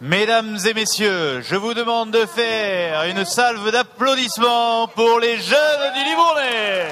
Mesdames et messieurs, je vous demande de faire une salve d'applaudissements pour les jeunes du Livournais.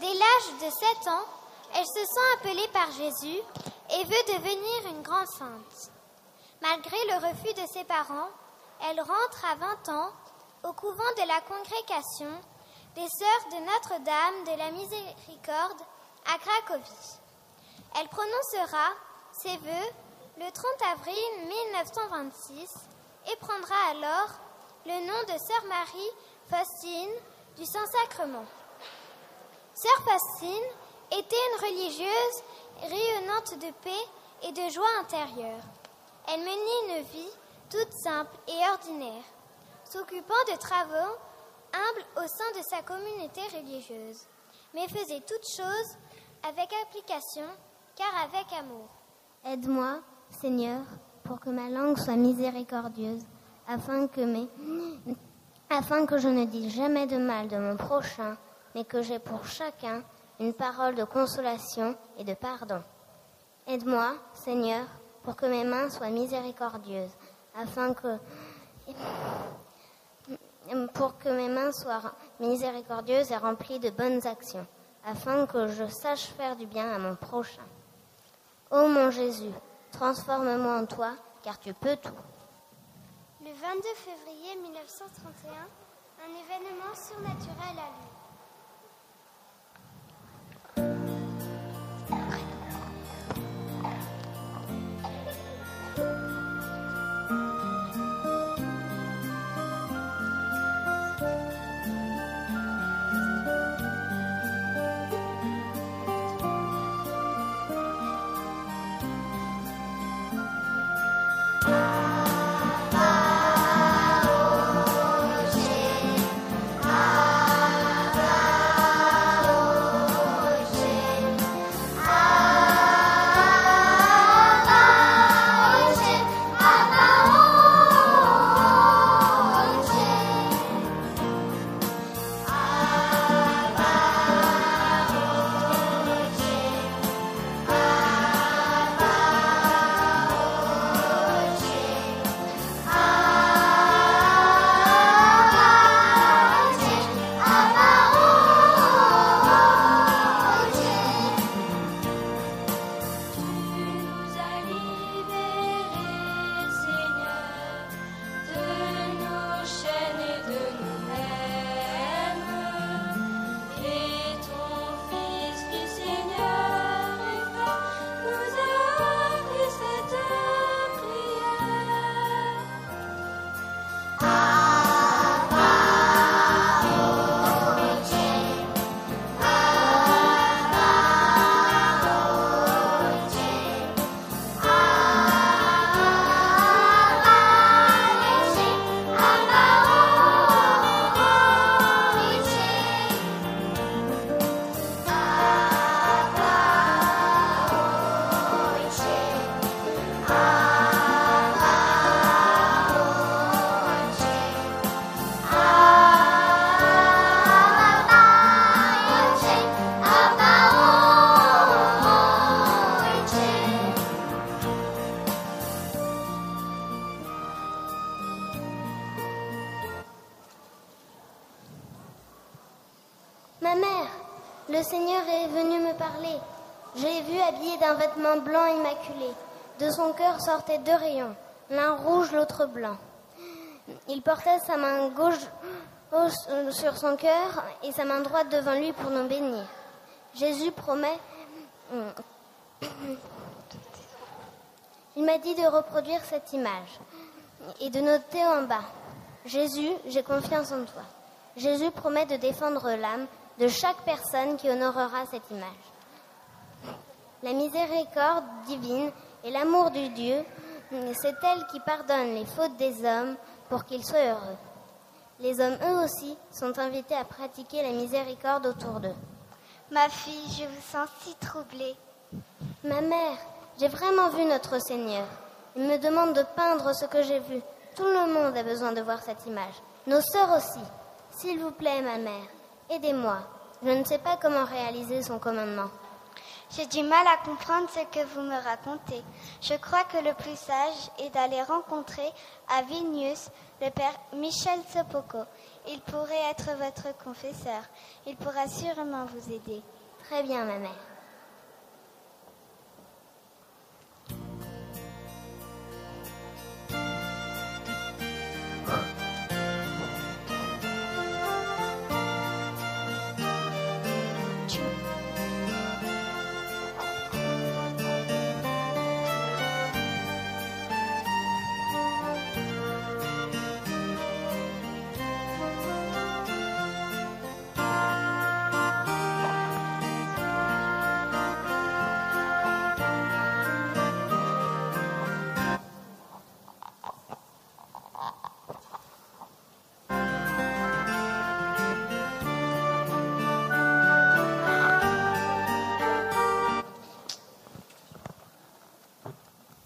Dès l'âge de 7 ans, elle se sent appelée par Jésus et veut devenir une grande sainte. Malgré le refus de ses parents, elle rentre à 20 ans au couvent de la congrégation des Sœurs de Notre-Dame de la Miséricorde à Cracovie. Elle prononcera ses vœux le 30 avril 1926 et prendra alors le nom de Sœur Marie Faustine du Saint-Sacrement. Sœur Faustine était une religieuse rayonnante de paix et de joie intérieure. Elle menait une vie toute simple et ordinaire, s'occupant de travaux humbles au sein de sa communauté religieuse, mais faisait toutes choses avec application, car avec amour. Aide-moi, Seigneur, pour que ma langue soit miséricordieuse, afin que je ne dise jamais de mal de mon prochain, mais que j'ai pour chacun une parole de consolation et de pardon. Aide-moi, Seigneur, pour que mes mains soient miséricordieuses, afin que mes mains soient miséricordieuses et remplies de bonnes actions, afin que je sache faire du bien à mon prochain. Ô mon Jésus, transforme-moi en toi, car tu peux tout. Le 22 février 1931, un événement surnaturel a lieu. Ma mère, le Seigneur est venu me parler. Je l'ai vu habillé d'un vêtement blanc immaculé. De son cœur sortaient 2 rayons, l'un rouge, l'autre blanc. Il portait sa main gauche sur son cœur et sa main droite devant lui pour nous bénir. Jésus promet... Il m'a dit de reproduire cette image et de noter en bas. Jésus, j'ai confiance en toi. Jésus promet de défendre l'âme de chaque personne qui honorera cette image. La miséricorde divine et l'amour du Dieu, c'est elle qui pardonne les fautes des hommes pour qu'ils soient heureux. Les hommes, eux aussi, sont invités à pratiquer la miséricorde autour d'eux. Ma fille, je vous sens si troublée. Ma mère, j'ai vraiment vu notre Seigneur. Il me demande de peindre ce que j'ai vu. Tout le monde a besoin de voir cette image. Nos sœurs aussi. S'il vous plaît, ma mère, aidez-moi. Je ne sais pas comment réaliser son commandement. J'ai du mal à comprendre ce que vous me racontez. Je crois que le plus sage est d'aller rencontrer à Vilnius le père Michel Sopoco. Il pourrait être votre confesseur. Il pourra sûrement vous aider. Très bien, ma mère.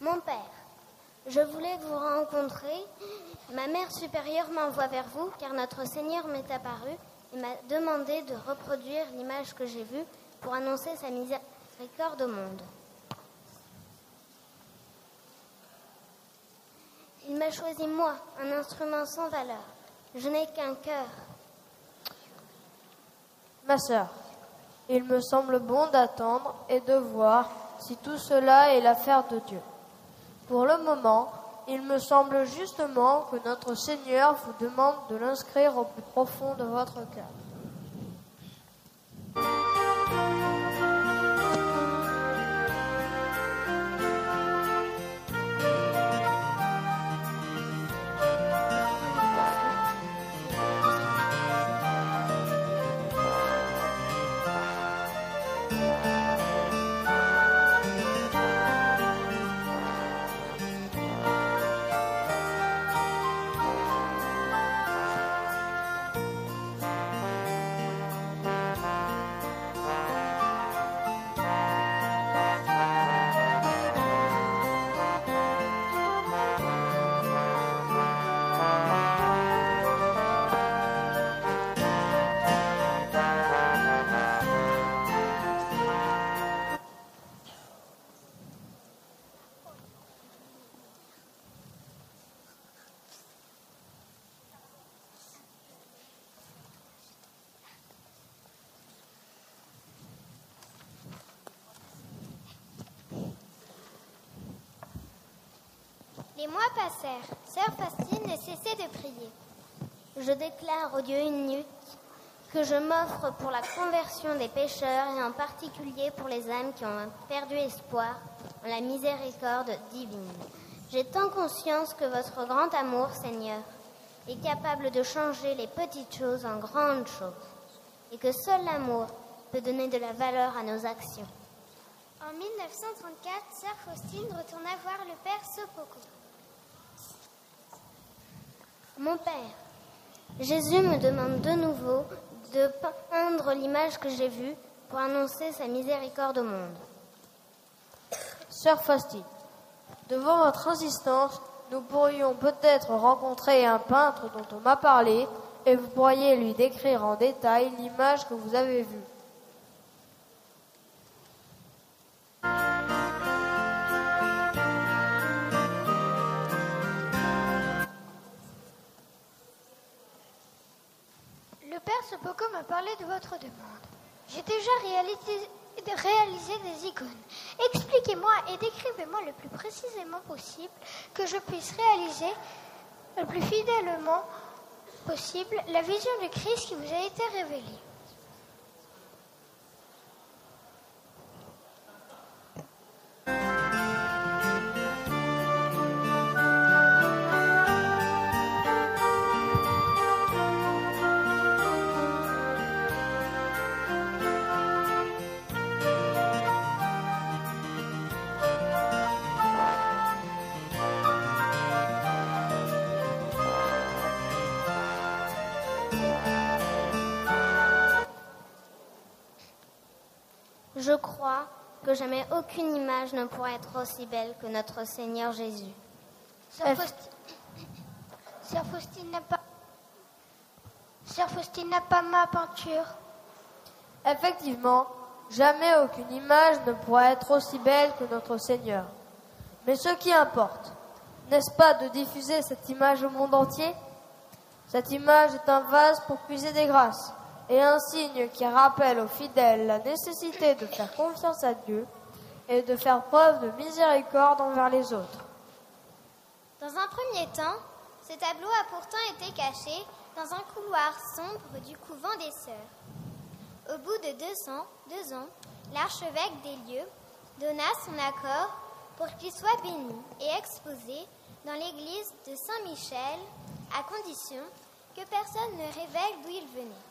Mon père, je voulais vous rencontrer. Ma mère supérieure m'envoie vers vous car notre Seigneur m'est apparu et m'a demandé de reproduire l'image que j'ai vue pour annoncer sa miséricorde au monde. Il m'a choisi moi, un instrument sans valeur. Je n'ai qu'un cœur. Ma sœur, il me semble bon d'attendre et de voir si tout cela est l'affaire de Dieu. Pour le moment, il me semble justement que notre Seigneur vous demande de l'inscrire au plus profond de votre cœur. Les mois passèrent. Sœur Faustine ne cessait de prier. Je déclare au Dieu unique que je m'offre pour la conversion des pécheurs et en particulier pour les âmes qui ont perdu espoir en la miséricorde divine. J'ai tant conscience que votre grand amour, Seigneur, est capable de changer les petites choses en grandes choses et que seul l'amour peut donner de la valeur à nos actions. En 1934, Sœur Faustine retourna voir le père Sopoco. Mon Père, Jésus me demande de nouveau de peindre l'image que j'ai vue pour annoncer sa miséricorde au monde. Sœur Faustine, devant votre insistance, nous pourrions peut-être rencontrer un peintre dont on m'a parlé et vous pourriez lui décrire en détail l'image que vous avez vue. Le Père Sopoko m'a parlé de votre demande. J'ai déjà réalisé des icônes. Expliquez-moi et décrivez-moi le plus précisément possible que je puisse réaliser le plus fidèlement possible la vision du Christ qui vous a été révélée. Je crois que jamais aucune image ne pourra être aussi belle que notre Seigneur Jésus. Sœur Faustine n'a pas ma peinture. Effectivement, jamais aucune image ne pourra être aussi belle que notre Seigneur. Mais ce qui importe, n'est-ce pas de diffuser cette image au monde entier? Cette image est un vase pour puiser des grâces et un signe qui rappelle aux fidèles la nécessité de faire confiance à Dieu et de faire preuve de miséricorde envers les autres. Dans un premier temps, ce tableau a pourtant été caché dans un couloir sombre du couvent des Sœurs. Au bout de 2 ans, l'archevêque des lieux donna son accord pour qu'il soit béni et exposé dans l'église de Saint-Michel, à condition que personne ne révèle d'où il venait.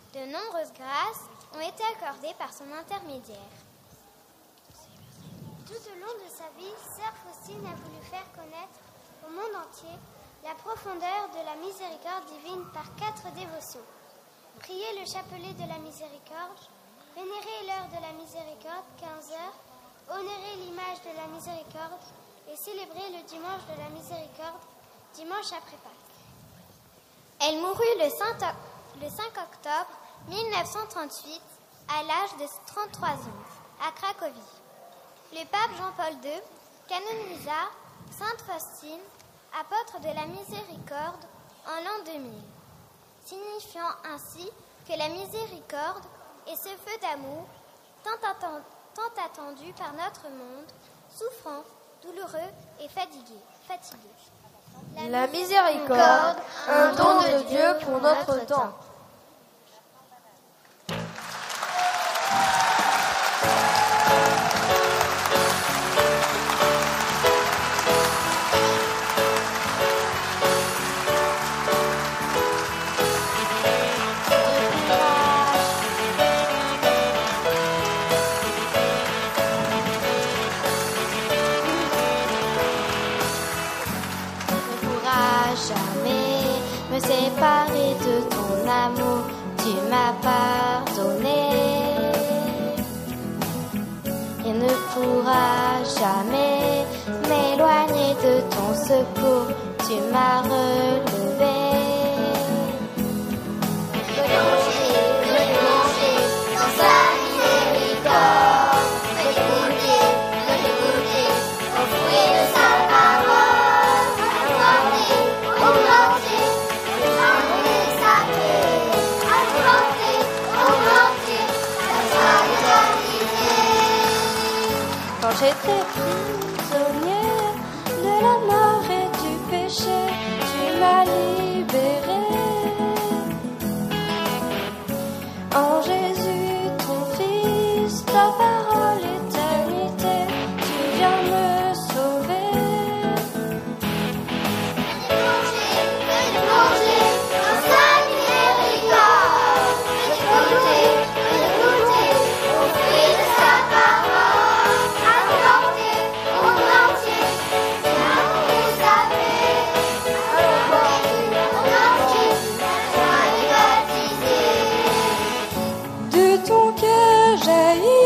De nombreuses grâces ont été accordées par son intermédiaire. Tout au long de sa vie, Sœur Faustine a voulu faire connaître au monde entier la profondeur de la miséricorde divine par 4 dévotions. Prier le chapelet de la miséricorde, vénérer l'heure de la miséricorde, 15 heures, honorer l'image de la miséricorde et célébrer le dimanche de la miséricorde, dimanche après Pâques. Elle mourut le 5 octobre 1938 à l'âge de 33 ans à Cracovie. Le pape Jean-Paul II canonisa Sainte Faustine, apôtre de la miséricorde, en l'an 2000, signifiant ainsi que la miséricorde est ce feu d'amour tant attendu par notre monde, souffrant, douloureux et fatigué. La miséricorde, un don de Dieu pour notre temps. Séparé de ton amour, tu m'as pardonné. Il ne pourra jamais m'éloigner de ton secours, tu m'as relevé. Plonger dans sa miséricorde, me goûter au fruit de sa parole, au planter. Quand j'étais prisonnière de la mort et du péché, tu m'as libérée. En Jésus, ton Fils, ta parole, éternité, tu viens me sauver. Plonger dans sa miséricorde, me goûter au fruit de sa parole, apporter au entier, l'amour sa paix, apporter au entier, la joie est baptisée. De ton cœur jaillit